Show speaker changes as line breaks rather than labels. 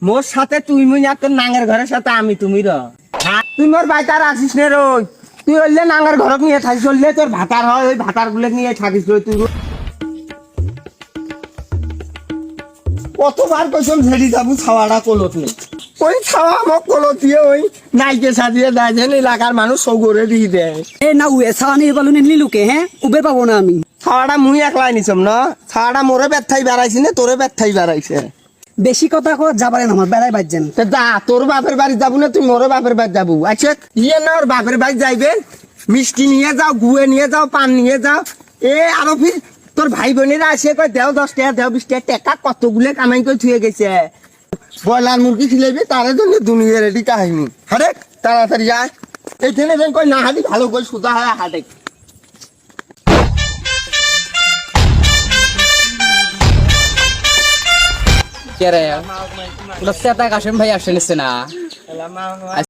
মোর সাথে তুই মুই না তোর নাঙ্গের ঘরের সাথে আমি তুমি র তুই মোর বাইতার আসিস নে রই তুই হইলে নাঙ্গের ঘরক নিয়ে থাকিস হইলে তোর ভাতার হয় ওই ভাতার গুলো নিয়ে থাকিস রই তুই কতবার কইছম ঝেড়ি যাবো ছাওয়াটা কলত নেই ওই ছাওয়া মোক কলত দিয়ে ওই নাইকে সাজিয়ে দেয় যেন এলাকার মানুষ সৌ করে দিয়ে দেয়
এ না উয়ে ছাওয়ানি বলুন এমনি লুকে হ্যাঁ উবে পাবো না আমি
ছাওয়াটা মুই একলাই নিছম না ছাওয়াটা মোরে ব্যথাই বাড়াইছি না তোরে ব্যথাই বাড়াইছে
বেশি কথা কো যাবারেন আমার বেড়াই বাজছেন
তা যা তোর বাপের বাড়ি যাবো না তুই মোর বাপের বাড়ি যাবো আচ্ছা ইয়ে না ওর বাপের বাড়ি যাইবেন মিষ্টি নিয়ে যাও গুয়ে নিয়ে যাও পান নিয়ে যাও এ আরো ফির তোর ভাই বোনেরা আসে কয় দেও 10 টাকা দেও 20 টাকা টাকা কতগুলো কামাই করে থুয়ে গেছে ব্রয়লার মুরগি খিলাইবে তারে জন্য দুনিয়া রেডি কাহিনী হারে তাড়াতাড়ি যায় এইখানে যেন কই না হাঁটি ভালো করে সুতা হয় হাটে
কে রে ওটা সেটা কাশেম ভাই আসে নিচ্ছে না